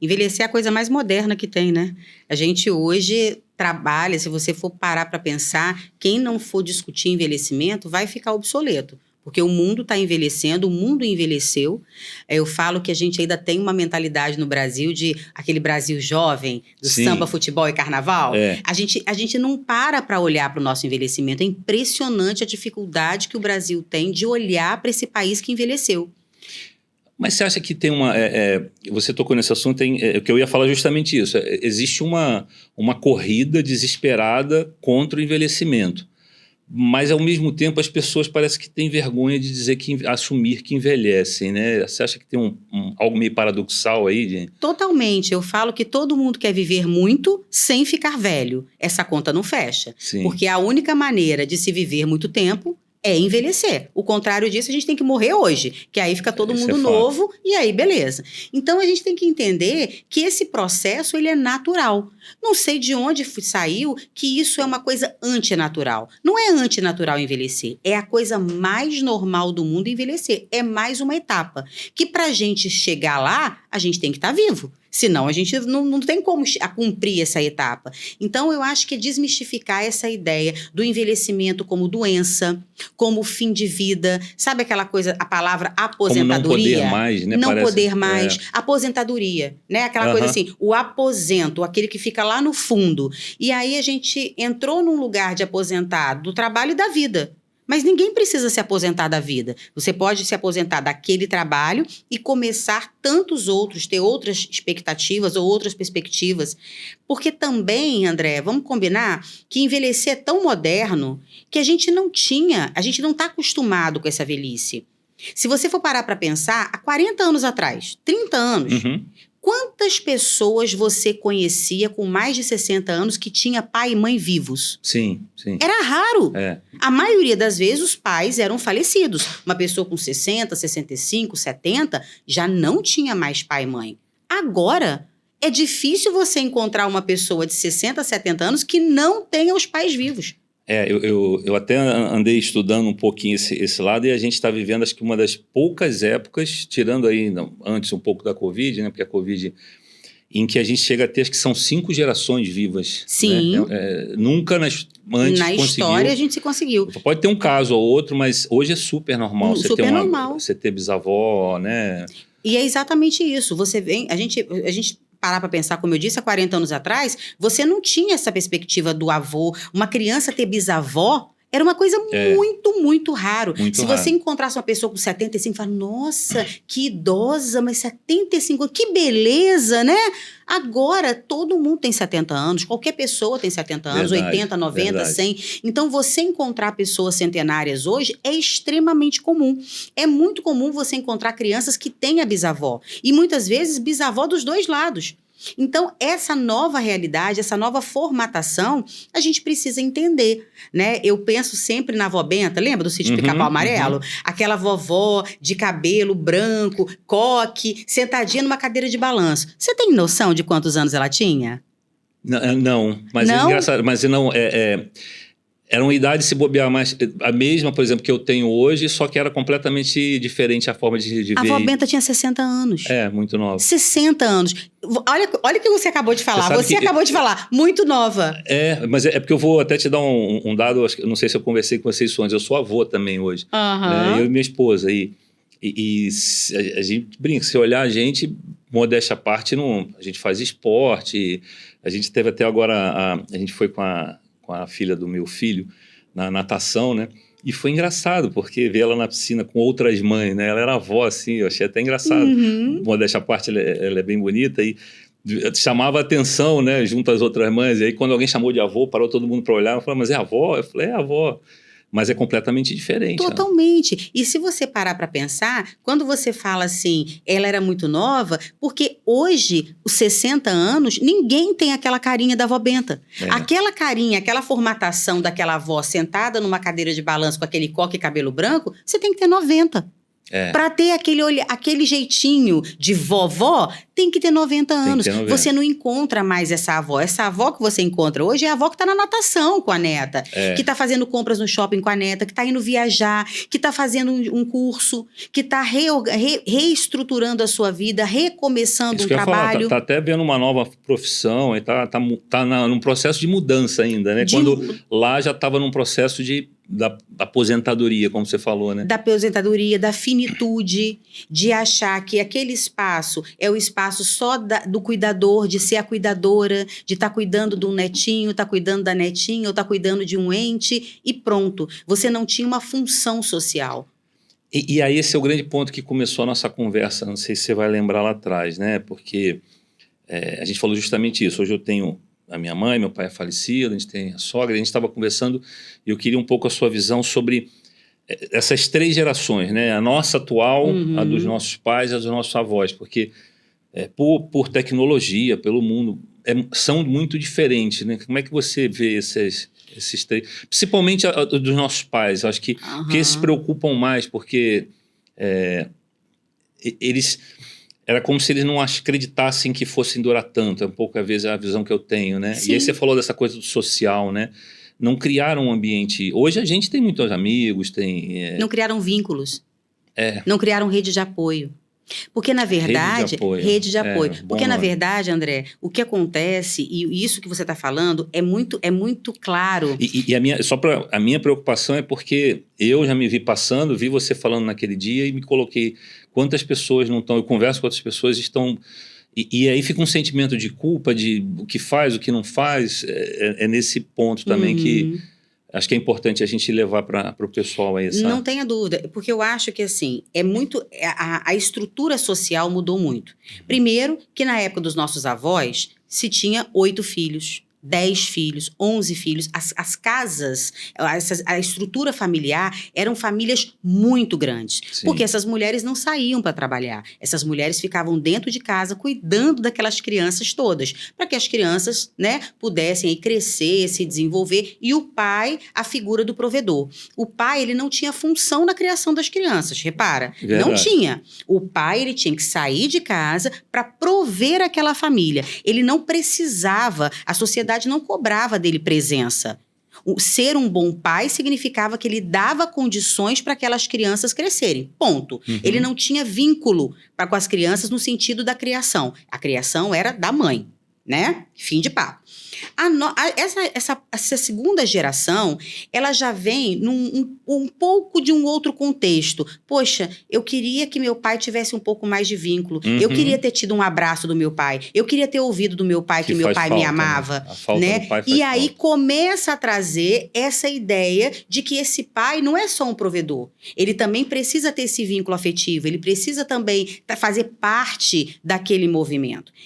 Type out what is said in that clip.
Envelhecer é a coisa mais moderna que tem, né? A gente hoje trabalha, se você for parar para pensar, quem não for discutir envelhecimento vai ficar obsoleto. Porque o mundo está envelhecendo, o mundo envelheceu. Eu falo que a gente ainda tem uma mentalidade no Brasil de aquele Brasil jovem, do Sim. samba, futebol e carnaval. É. A gente não para olhar para o nosso envelhecimento. É impressionante a dificuldade que o Brasil tem de olhar para esse país que envelheceu. Mas você acha que tem uma... você tocou nesse assunto, que eu ia falar justamente isso. Existe uma corrida desesperada contra o envelhecimento. Mas, ao mesmo tempo, as pessoas parecem que têm vergonha de dizer assumir que envelhecem, né? Você acha que tem algo meio paradoxal aí? Totalmente. Eu falo que todo mundo quer viver muito sem ficar velho. Essa conta não fecha. Sim. Porque a única maneira de se viver muito tempo é envelhecer. O contrário disso, a gente tem que morrer hoje, que aí fica todo mundo novo e aí beleza. Então, a gente tem que entender que esse processo, ele é natural. Não sei de onde saiu que isso é uma coisa antinatural. Não é antinatural envelhecer, é a coisa mais normal do mundo envelhecer. É mais uma etapa, que pra gente chegar lá, a gente tem que estar vivo. Senão, a gente não tem como cumprir essa etapa. Então, eu acho que é desmistificar essa ideia do envelhecimento como doença, como fim de vida. Sabe aquela coisa, a palavra aposentadoria? Como não poder mais, né? Não poder mais. Aposentadoria, né? Aquela coisa assim, o aposento, aquele que fica lá no fundo. E aí, a gente entrou num lugar de aposentado do trabalho e da vida. Mas ninguém precisa se aposentar da vida. Você pode se aposentar daquele trabalho e começar tantos outros, ter outras expectativas ou outras perspectivas. Porque também, André, vamos combinar que envelhecer é tão moderno que a gente não está acostumado com essa velhice. Se você for parar para pensar, há 40 anos atrás, 30 anos, quantas pessoas você conhecia com mais de 60 anos que tinha pai e mãe vivos? Sim, sim. Era raro. A maioria das vezes os pais eram falecidos. Uma pessoa com 60, 65, 70 já não tinha mais pai e mãe. Agora, é difícil você encontrar uma pessoa de 60, 70 anos que não tenha os pais vivos. Eu até andei estudando um pouquinho esse lado e a gente está vivendo, acho que uma das poucas épocas, tirando aí antes um pouco da Covid, né? Porque a Covid, em que a gente chega a ter, acho que são 5 gerações vivas. Sim. Né? Nunca antes na história a gente se conseguiu. Pode ter um caso ou outro, mas hoje é super normal. Normal. Você ter bisavó, né? E é exatamente isso. Você vem, a gente parar para pensar, como eu disse, há 40 anos atrás, você não tinha essa perspectiva do avô. Uma criança ter bisavó era uma coisa muito, muito raro. Se você encontrasse uma pessoa com 75, fala, nossa, que idosa, mas 75 anos, que beleza, né? Agora, todo mundo tem 70 anos, qualquer pessoa tem 70 anos, 80, 90, 100. Então, você encontrar pessoas centenárias hoje é extremamente comum. É muito comum você encontrar crianças que têm a bisavó. E, muitas vezes, bisavó dos dois lados. Então, essa nova realidade, essa nova formatação, a gente precisa entender, né? Eu penso sempre na avó Benta, lembra do Sítio Pica-Pau Amarelo? Aquela vovó de cabelo branco, coque, sentadinha numa cadeira de balanço. Você tem noção de quantos anos ela tinha? Não, mas é engraçado, mas não... Era uma idade, se bobear, mais a mesma, por exemplo, que eu tenho hoje, só que era completamente diferente a forma de ver. A avó Benta tinha 60 anos. Muito nova. 60 anos. Olha o que você acabou de falar. Você acabou de falar, muito nova. Mas é porque eu vou até te dar um dado, eu não sei se eu conversei com vocês antes, eu sou avô também hoje. Eu e minha esposa. E a gente brinca, se olhar a gente, modéstia à parte, a gente faz esporte. A gente teve até agora, a gente foi com a filha do meu filho na natação, né? E foi engraçado, porque ver ela na piscina com outras mães, né? Ela era avó, assim, eu achei até engraçado. Modéstia à parte, ela é bem bonita e chamava atenção, né? Junto às outras mães. E aí, quando alguém chamou de avô, parou todo mundo para olhar. Eu falei, mas é avó? Eu falei, é avó. Mas é completamente diferente. Totalmente. Né? E se você parar para pensar, quando você fala assim, ela era muito nova, porque hoje, os 60 anos, ninguém tem aquela carinha da avó Benta. Aquela carinha, aquela formatação daquela avó sentada numa cadeira de balanço com aquele coque e cabelo branco, você tem que ter 90. Para ter aquele jeitinho de vovó, tem que ter 90 anos. Você não encontra mais essa avó. Essa avó que você encontra hoje é a avó que está na natação com a neta, que está fazendo compras no shopping com a neta, que está indo viajar, que está fazendo um curso, que está reestruturando a sua vida, recomeçando um trabalho. Está até vendo uma nova profissão, está num processo de mudança ainda, né? Quando lá já estava num processo da aposentadoria, como você falou, né? Da aposentadoria, da finitude, de achar que aquele espaço é o espaço só do cuidador, de ser a cuidadora, de estar cuidando de um netinho, estar cuidando da netinha, ou estar cuidando de um ente, e pronto. Você não tinha uma função social. E aí esse é o grande ponto que começou a nossa conversa, não sei se você vai lembrar lá atrás, né? Porque a gente falou justamente isso. Hoje eu tenho a minha mãe, meu pai é falecido, a gente tem a sogra, a gente estava conversando e eu queria um pouco a sua visão sobre essas 3 gerações, né? A nossa atual, a dos nossos pais e a dos nossos avós, porque por tecnologia, pelo mundo, são muito diferentes, né? Como é que você vê esses 3? Principalmente a dos nossos pais, eu acho que eles se preocupam mais, porque eles... Era como se eles não acreditassem que fossem durar tanto. É um pouco, às vezes, a visão que eu tenho, né? Sim. E aí você falou dessa coisa do social, né? Não criaram um ambiente... Hoje a gente tem muitos amigos, tem... Não criaram vínculos. Não criaram rede de apoio. Porque, na verdade... Rede de apoio. Porque, na verdade, André, o que acontece, e isso que você está falando, é muito claro. E a minha preocupação é porque eu já me vi passando, vi você falando naquele dia e me coloquei... Quantas pessoas não estão... Eu converso com outras pessoas estão... E aí fica um sentimento de culpa, de o que faz, o que não faz. É nesse ponto também que acho que é importante a gente levar para o pessoal aí, sabe? Não tenha dúvida, porque eu acho que assim, a estrutura social mudou muito. Primeiro, que na época dos nossos avós, se tinha 8 filhos. 10 filhos, 11 filhos, as casas, a estrutura familiar eram famílias muito grandes. Sim. Porque essas mulheres não saíam para trabalhar. Essas mulheres ficavam dentro de casa cuidando daquelas crianças todas, para que as crianças, né, pudessem aí crescer, se desenvolver. E o pai, a figura do provedor. O pai, ele não tinha função na criação das crianças, repara. Verdade. Não tinha. O pai, ele tinha que sair de casa para prover aquela família. Ele não precisava, a sociedade não cobrava dele presença. Ser um bom pai significava que ele dava condições para aquelas crianças crescerem. Ponto. Ele não tinha vínculo com as crianças no sentido da criação. A criação era da mãe, né? Fim de papo. Essa segunda geração, ela já vem um pouco de um outro contexto. Poxa, eu queria que meu pai tivesse um pouco mais de vínculo. Eu queria ter tido um abraço do meu pai. Eu queria ter ouvido do meu pai que meu pai me amava. Né? A falta do pai faz falta. Aí começa a trazer essa ideia de que esse pai não é só um provedor. Ele também precisa ter esse vínculo afetivo. Ele precisa também fazer parte daquele movimento.